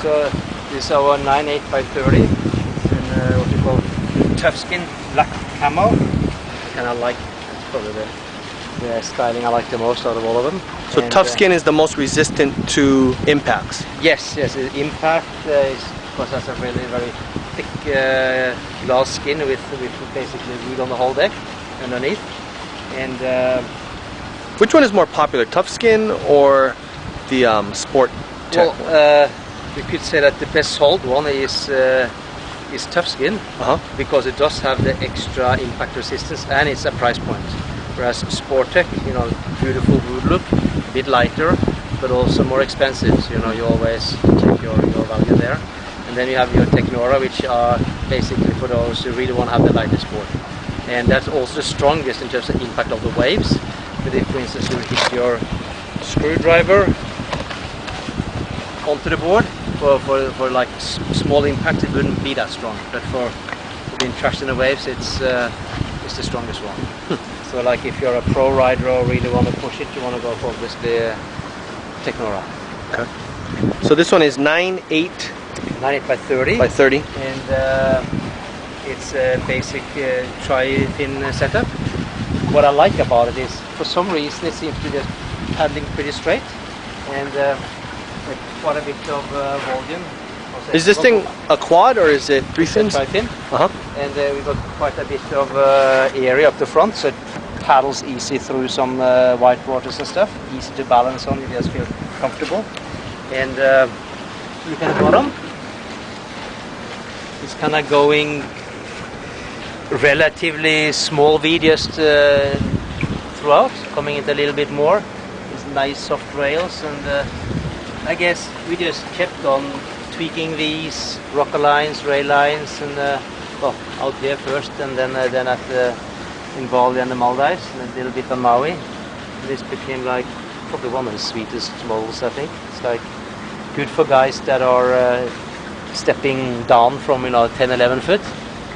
So this is our 9/8 by 30 in what we call Tufskin Black Camo. Kind of like, it's probably the styling I like the most out of all of them. So Tufskin is the most resistant to impacts? Yes, impact is, of course, has a really very thick glass skin with basically wood on the whole deck underneath. And which one is more popular, Tuffskin or the Sport Tech? Well, we could say that the best sold one is Tuffskin, because it does have the extra impact resistance and it's a price point. Whereas Sport Tech, you know, beautiful wood look, a bit lighter, but also more expensive. So, you know, you always check your value there. And then you have your Technora, which are basically for those who really want to have the lightest board. And that's also the strongest in terms of impact of the waves. But if, for instance, you hit your screwdriver onto the board, for like small impact, it wouldn't be that strong. But for being trashed in the waves, it's the strongest one. So like if you're a pro rider or really want to push it, you want to go for obviously Technora. Okay. So this one is 9/8 by 30. By 30. And it's a basic tri-fin setup. What I like about it is, for some reason, it seems to be just paddling pretty straight, and quite a bit of volume. Is this thing a quad or is it 3 fins? Tri-fin. And we've got quite a bit of area up the front, so it paddles easy through some white waters and stuff. Easy to balance on, you just feel comfortable. And look at the bottom. It's kind of going relatively small V just throughout, coming in a little bit more. It's nice soft rails, and I guess we just kept on tweaking these rocker lines, rail lines, and well, out here first, and then in Bali and the Maldives, and a little bit on Maui. This became like probably one of the sweetest models, I think. It's like good for guys that are stepping down from 10-11 foot,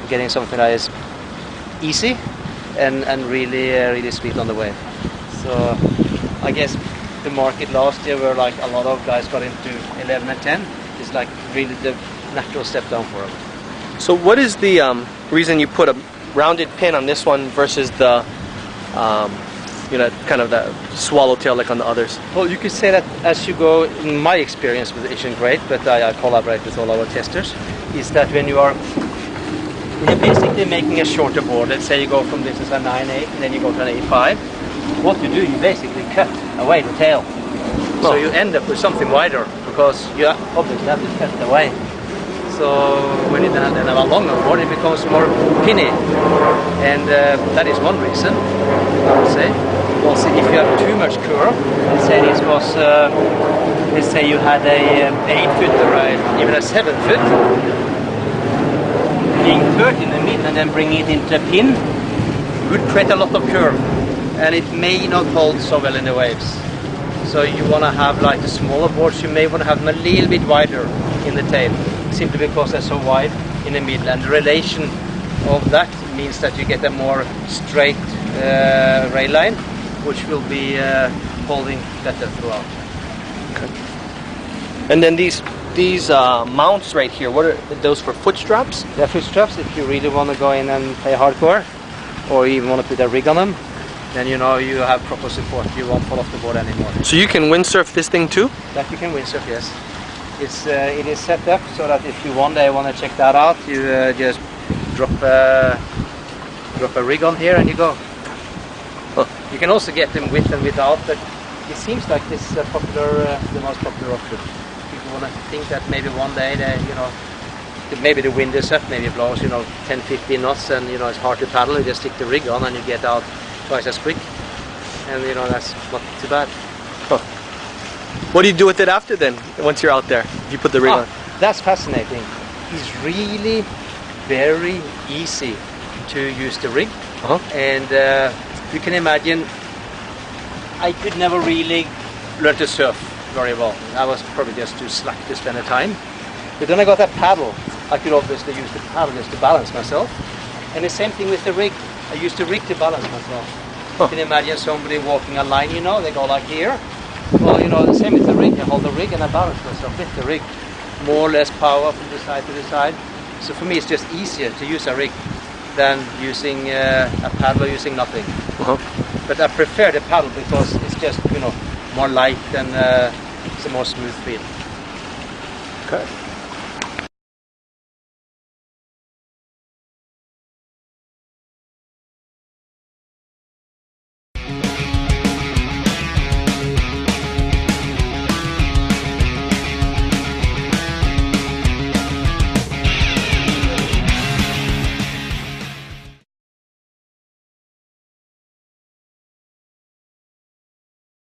getting something that is easy and really sweet on the way. So I guess the market last year where like a lot of guys got into 11 and 10 is like really the natural step down for them. So what is the reason you put a rounded pin on this one versus the kind of the swallowtail like on the others? Well, you could say that as you go, in my experience with the Asian Great, but I collaborate with all our testers, is that when you're basically making a shorter board, let's say you go from this as a 9/8 and then you go to an 8/5, what you do, you basically cut away the tail. So you end up with something wider because you obviously have to cut it away. So when you then have a longer board, it becomes more pinny, and that is one reason, I would say. Also, if you have too much curve, let's say this was, let's say you had a 8-foot or even a 7-foot, being 30 in the middle and then bringing it into a pin would create a lot of curve, and it may not hold so well in the waves. So you want to have like the smaller boards, you may want to have them a little bit wider in the tail, simply because they're so wide in the middle, and the relation of that means that you get a more straight rail line, which will be holding better throughout. Okay. And then these mounts right here, what are those for? Foot straps? They're foot straps if you really want to go in and play hardcore, or even want to put a rig on them. Then you have proper support. You won't fall off the board anymore. So you can windsurf this thing too? That you can windsurf, yes. It is set up so that if you one day want to check that out, you just drop a rig on here and you go. You can also get them with and without, but it seems like this is the most popular option. People want to think that maybe one day maybe the wind is up, maybe it blows 10-15 knots, and it's hard to paddle. You just stick the rig on and you get out twice as quick, and that's not too bad. What do you do with it after then, once you're out there, if you put the rig on? That's fascinating. It's really very easy to use the rig, and you can imagine I could never really learn to surf very well. I was probably just too slack to spend the time. But then I got that paddle. I could obviously use the paddle just to balance myself. And the same thing with the rig. I use the rig to balance myself. You can imagine somebody walking a line, they go like here. Well, the same with the rig. I hold the rig and I balance myself with the rig. more or less power from the side to the side. So for me, it's just easier to use a rig than using a paddle or using nothing. But I prefer the paddle because it's just more light and it's a more smooth feel. Okay.